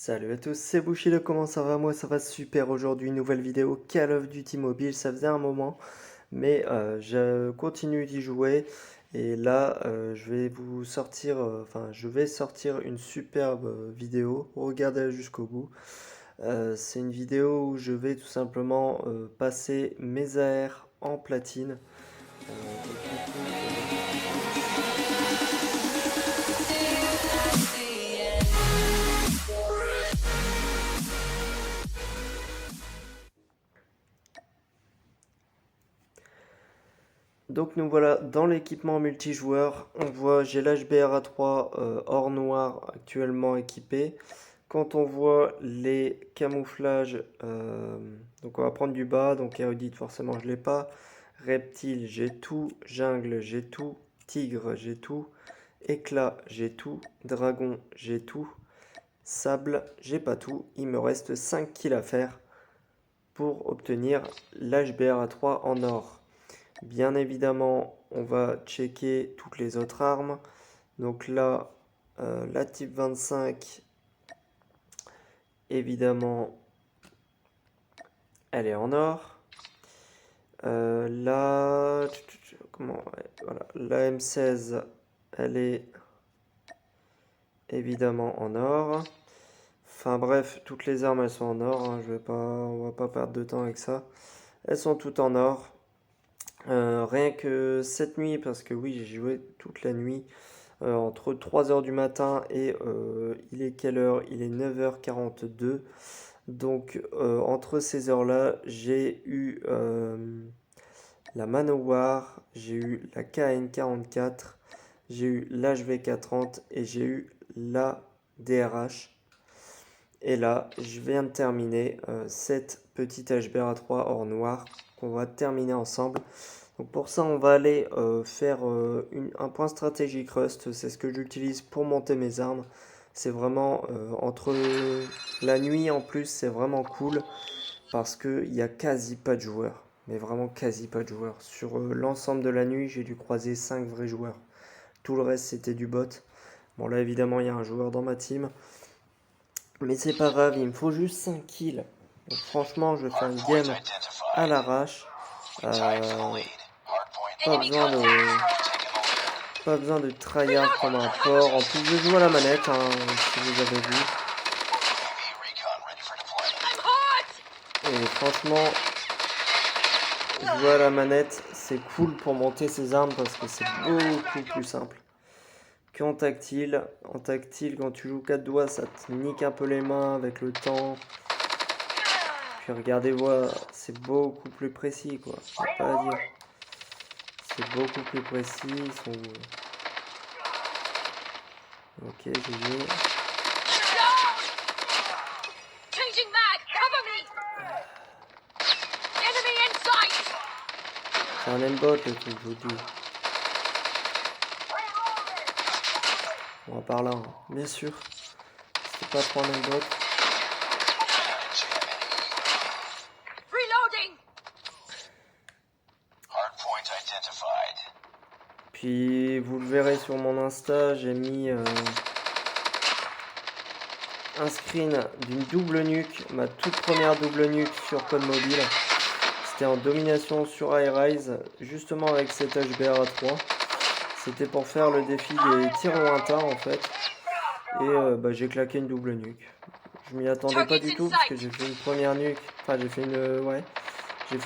Salut à tous, c'est Bushido, comment ça va? Moi ça va super aujourd'hui, nouvelle vidéo Call of Duty Mobile, ça faisait un moment, mais je continue d'y jouer et là je vais vous sortir, je vais sortir une superbe vidéo, regardez-la jusqu'au bout. C'est une vidéo où je vais tout simplement passer mes AR en platine. Donc nous voilà dans l'équipement multijoueur. On voit j'ai l'HBRA3 or noir actuellement équipé. Quand on voit les camouflages, donc on va prendre du bas, donc érudite forcément je l'ai pas. Reptile j'ai tout, jungle j'ai tout, tigre j'ai tout, éclat j'ai tout, dragon j'ai tout, sable j'ai pas tout. Il me reste 5 kills à faire pour obtenir l'HBRA3 en or. Bien évidemment, on va checker toutes les autres armes. Donc là, la type 25, évidemment, elle est en or. Là, voilà, la M16, elle est évidemment en or. Enfin bref, toutes les armes elles sont en or, hein, on va pas perdre de temps avec ça. Elles sont toutes en or. Rien que cette nuit, parce que oui, j'ai joué toute la nuit, entre 3 heures du matin et il est quelle heure? Il est 9h42. Donc entre ces heures-là, j'ai eu la Manowar, j'ai eu la KN44, j'ai eu l'HV430 et j'ai eu la DRH. Et là, je viens de terminer cette petite HBR3 or noir qu'on va terminer ensemble. Donc pour ça, on va aller faire un point stratégique Rust. C'est ce que j'utilise pour monter mes armes. C'est vraiment entre la nuit en plus, c'est vraiment cool parce qu'il n'y a quasi pas de joueurs. Mais vraiment quasi pas de joueurs. Sur l'ensemble de la nuit, j'ai dû croiser 5 vrais joueurs. Tout le reste, c'était du bot. Bon, là, évidemment, il y a un joueur dans ma team. Mais c'est pas grave, il me faut juste 5 kills. Donc, franchement, je vais faire une game à l'arrache. Pas besoin de tryhard comme un porc. En plus, je joue à la manette, hein, si vous avez vu. Et franchement, jouer à la manette, c'est cool pour monter ses armes parce que c'est beaucoup plus simple qu'en tactile. En tactile, quand tu joues 4 doigts, ça te nique un peu les mains avec le temps. Puis regardez, voilà, c'est beaucoup plus précis, quoi. Y a pas à dire. C'est beaucoup plus précis. Ils sont... Ok, GG. C'est un aimbot le truc, je vous dis. On va par là, hein. Bien sûr. C'est pas trop un aimbot. Puis vous le verrez sur mon Insta, j'ai mis un screen d'une double nuque, ma toute première double nuque sur code mobile. C'était en domination sur iRise, justement avec cette HBRA3. C'était pour faire le défi des tirs lointains en fait. Et j'ai claqué une double nuque. Je m'y attendais pas du tout parce que j'ai fait une première nuque. Enfin j'ai fait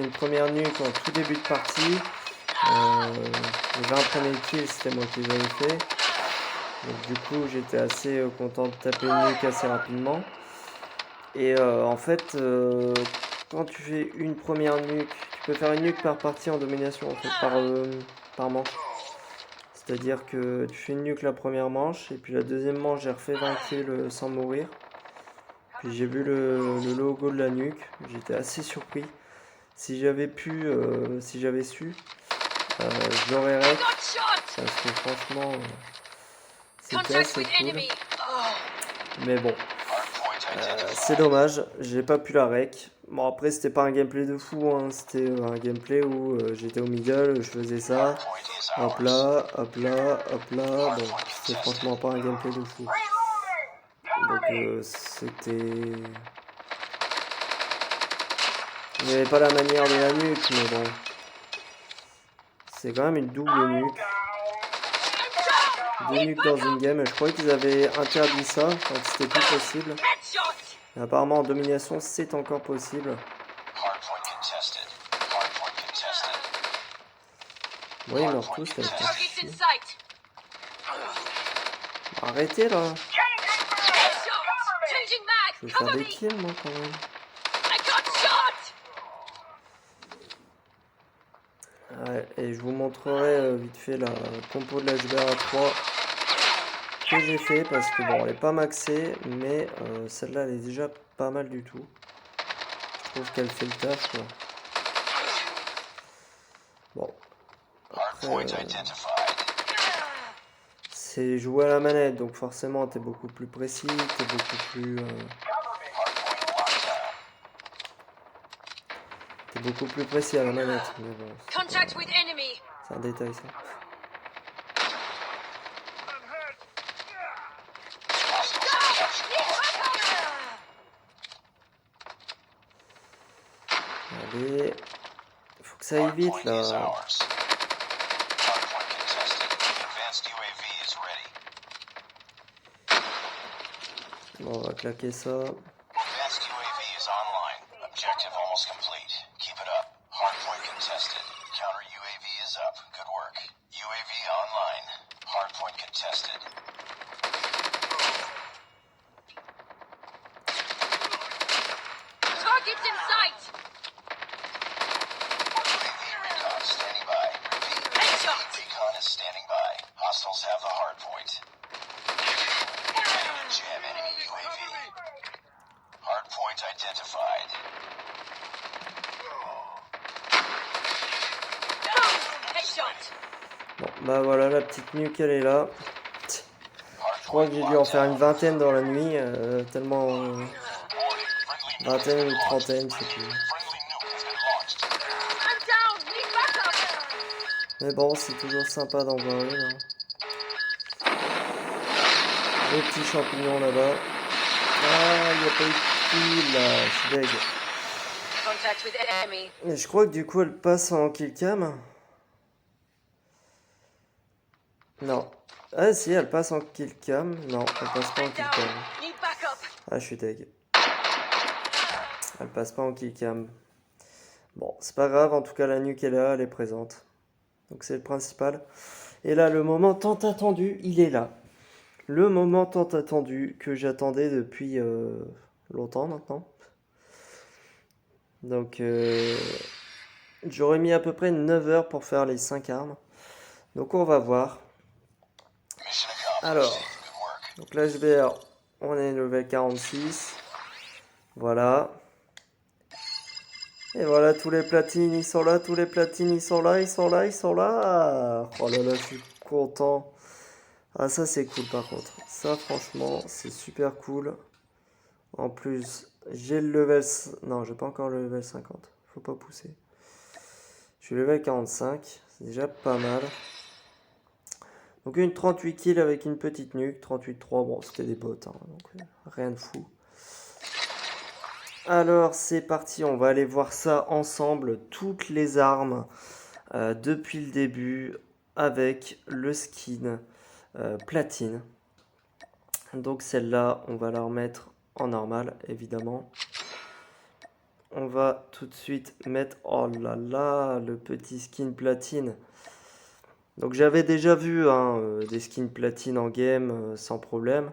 une première nuque en tout début de partie. Les 20 premiers kills c'était moi qui les avais fait. Donc du coup j'étais assez content de taper une nuque assez rapidement. Et en fait quand tu fais une première nuque, tu peux faire une nuque par partie en domination en fait, par manche. C'est-à-dire que tu fais une nuque la première manche et puis la deuxième manche j'ai refait 20 kills sans mourir. Puis j'ai vu le logo de la nuque, j'étais assez surpris. Si j'avais su, je l'aurais rec. Parce que franchement, c'était assez cool. Mais bon, c'est dommage, j'ai pas pu la rec. Bon après c'était pas un gameplay de fou, hein. C'était un gameplay où j'étais au middle, je faisais ça. Hop là, hop là, hop là. Bon, c'était franchement pas un gameplay de fou. Donc c'était... Il n'y avait pas la manière de la nuque, mais bon. C'est quand même une double nuque. Deux nuques dans une game. Je croyais qu'ils avaient interdit ça, enfin que c'était plus possible. Et apparemment en domination c'est encore possible. Oui, ils meurent tous là. Arrêtez là. Je vais faire des kills moi quand même. Ouais, et je vous montrerai vite fait la compo de l'HBR 3 que j'ai fait parce que bon elle est pas maxée mais celle-là elle est déjà pas mal du tout. Je trouve qu'elle fait le taf quoi. Bon. Après, c'est jouer à la manette donc forcément t'es beaucoup plus précis, t'es beaucoup plus... T'es beaucoup plus précis à la manette, mais bon, c'est un détail ça. Allez, faut que ça aille vite là. Bon, on va claquer ça. Bon, bah voilà, la petite nuque elle est là. Je crois que j'ai dû en faire une vingtaine dans la nuit, tellement... vingtaine ou trentaine, c'est plus. Mais bon, c'est toujours sympa d'en voir une. Hein. Les petits champignons là-bas. Ah, il n'y a pas eu de kill là, je suis deg. Mais je crois que du coup elle passe en killcam. Non. Ah si, elle passe en killcam. Non, elle passe pas en killcam. Ah, je suis deg. Elle passe pas en killcam. Bon, c'est pas grave, en tout cas la nuque est là, elle est présente. Donc c'est le principal. Et là, le moment tant attendu, il est là. Le moment tant attendu que j'attendais depuis longtemps maintenant. Donc j'aurais mis à peu près 9 heures pour faire les 5 armes. Donc on va voir. Alors, donc l'HBR, on est level 46. Voilà. Et voilà, tous les platines, ils sont là, tous les platines, ils sont là, ils sont là, ils sont là. Oh là là, je suis content. Ah, ça c'est cool par contre. Ça franchement, c'est super cool. En plus, j'ai le level... Non, j'ai pas encore le level 50. Faut pas pousser. Je suis level 45. C'est déjà pas mal. Donc une 38 kills avec une petite nuque. 38-3, bon, c'était des bots. Hein, donc rien de fou. Alors, c'est parti. On va aller voir ça ensemble. Toutes les armes depuis le début avec le skin platine. Donc celle-là, on va la remettre en normal, évidemment. On va tout de suite mettre, oh là là, le petit skin platine. Donc j'avais déjà vu hein, des skins platine en game sans problème.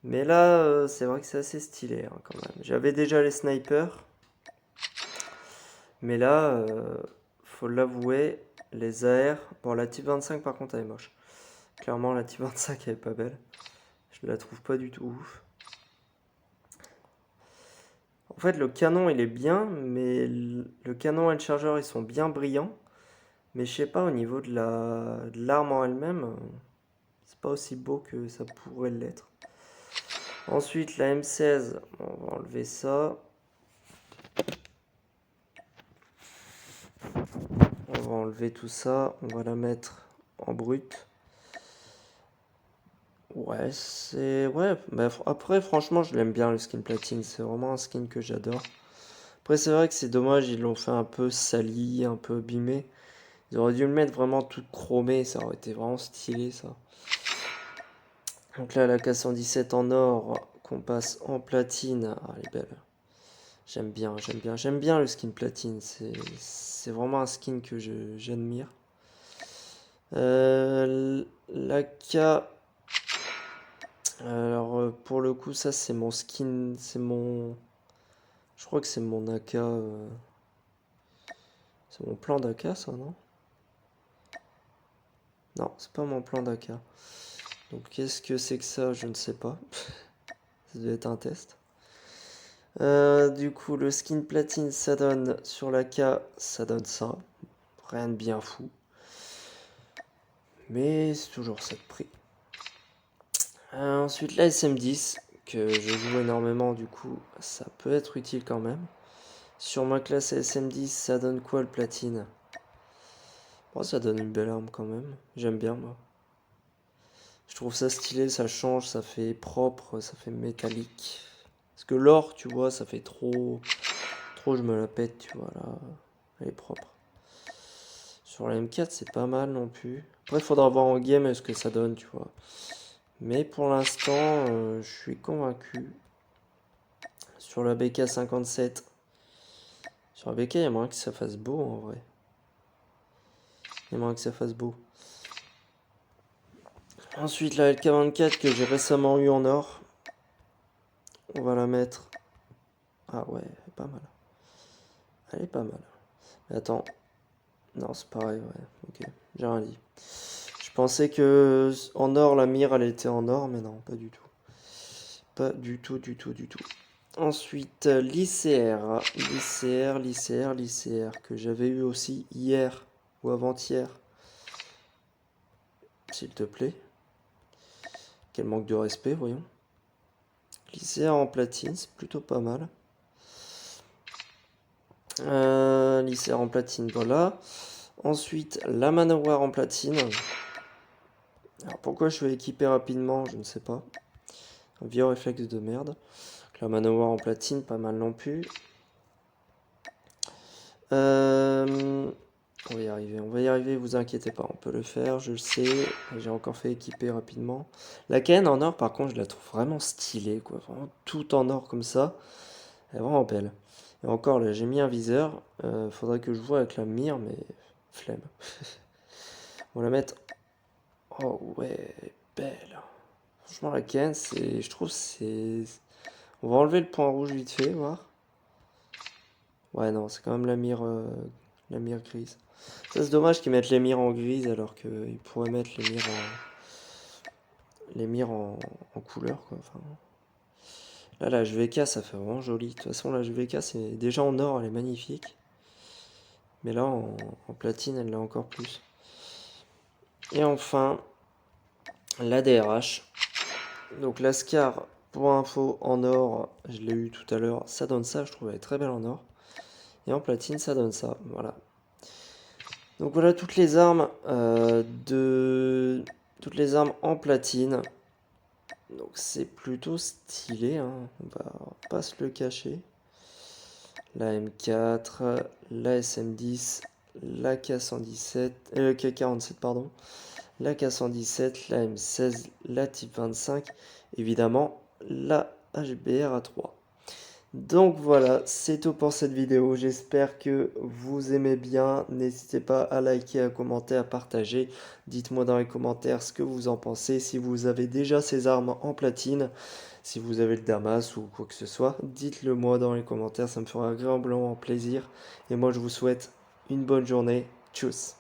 Mais là, c'est vrai que c'est assez stylé hein, quand même. J'avais déjà les snipers. Mais là, faut l'avouer, les AR... Bon, la Type 25 par contre elle est moche. Clairement la Type 25 elle est pas belle. Je la trouve pas du tout ouf. En fait, le canon, il est bien, mais le canon et le chargeur, ils sont bien brillants. Mais je sais pas, au niveau de l'arme en elle-même, c'est pas aussi beau que ça pourrait l'être. Ensuite, la M16, on va enlever ça. On va enlever tout ça, on va la mettre en brut. Ouais, c'est... Ouais, bah, après, franchement, je l'aime bien, le skin platine. C'est vraiment un skin que j'adore. Après, c'est vrai que c'est dommage, ils l'ont fait un peu sali, un peu abîmé. Ils auraient dû le mettre vraiment tout chromé, ça aurait été vraiment stylé, ça. Donc là, la K117 en or, qu'on passe en platine. Ah, elle est belle. J'aime bien, j'aime bien. J'aime bien le skin platine. C'est vraiment un skin que j'admire. La K... Alors, pour le coup, ça, c'est mon skin. C'est mon... Je crois que c'est mon AK. C'est mon plan d'AK, ça, non? Non, c'est pas mon plan d'AK. Donc, qu'est-ce que c'est que ça? Je ne sais pas. Ça devait être un test. Du coup, le skin platine, ça donne sur la K, ça donne ça. Rien de bien fou. Mais c'est toujours ça de prix. Ensuite, la SM10, que je joue énormément, du coup, ça peut être utile quand même. Sur ma classe SM10, ça donne quoi le platine? Bon, ça donne une belle arme quand même. J'aime bien, moi. Je trouve ça stylé, ça change, ça fait propre, ça fait métallique. Parce que l'or, tu vois, ça fait trop... Trop, je me la pète, tu vois, là. Elle est propre. Sur la M4, c'est pas mal non plus. Après, il faudra voir en game ce que ça donne, tu vois. Mais pour l'instant, je suis convaincu. Sur la BK57. Sur la BK, il y a moyen que ça fasse beau, en vrai. Il y a moyen que ça fasse beau. Ensuite, la LK24 que j'ai récemment eu en or. On va la mettre... Ah ouais, elle est pas mal. Elle est pas mal. Mais attends. Non, c'est pareil, ouais. Ok, j'ai rien dit. Je pensais que en or, la mire, elle était en or, mais non, pas du tout. Pas du tout, du tout, du tout. Ensuite, l'ICR. L'ICR, que j'avais eu aussi hier ou avant-hier. S'il te plaît. Quel manque de respect, voyons. L'ICR en platine, c'est plutôt pas mal. L'ICR en platine, voilà. Ensuite, la Manowar en platine. Alors pourquoi je vais équiper rapidement, je ne sais pas. Un vieux réflexe de merde. La Manowar en platine, pas mal non plus. On va y arriver, vous inquiétez pas, on peut le faire, je le sais. J'ai encore fait équiper rapidement. La Cayenne en or, par contre, je la trouve vraiment stylée, quoi. Vraiment tout en or comme ça. Elle est vraiment belle. Et encore, là, j'ai mis un viseur. Faudrait que je vois avec la mire, mais flemme. On va la mettre. Oh ouais, belle. Franchement, la Cayenne, c'est, je trouve, c'est. On va enlever le point rouge vite fait, voir. Ouais, non, c'est quand même la mire grise. Ça, c'est dommage qu'ils mettent les mires en grise alors qu'ils pourraient mettre les mires en couleur, quoi. Enfin, là, la HVK, ça fait vraiment joli. De toute façon, la HVK, c'est déjà en or, elle est magnifique. Mais là, en platine, elle l'a encore plus. Et enfin, la DRH. Donc, la Scar, pour info, en or, je l'ai eu tout à l'heure, ça donne ça. Je trouve elle est très belle en or. Et en platine, ça donne ça. Voilà. Donc voilà toutes les armes toutes les armes en platine. Donc c'est plutôt stylé, hein. On va pas se le cacher. La M4, la SM10, la K117, le K47 pardon, la K117, la M16, la Type 25, évidemment la HBR A3. Donc voilà, c'est tout pour cette vidéo. J'espère que vous aimez bien. N'hésitez pas à liker, à commenter, à partager. Dites-moi dans les commentaires ce que vous en pensez. Si vous avez déjà ces armes en platine, si vous avez le Damas ou quoi que ce soit, dites-le moi dans les commentaires. Ça me fera agréablement plaisir. Et moi, je vous souhaite une bonne journée. Tchuss!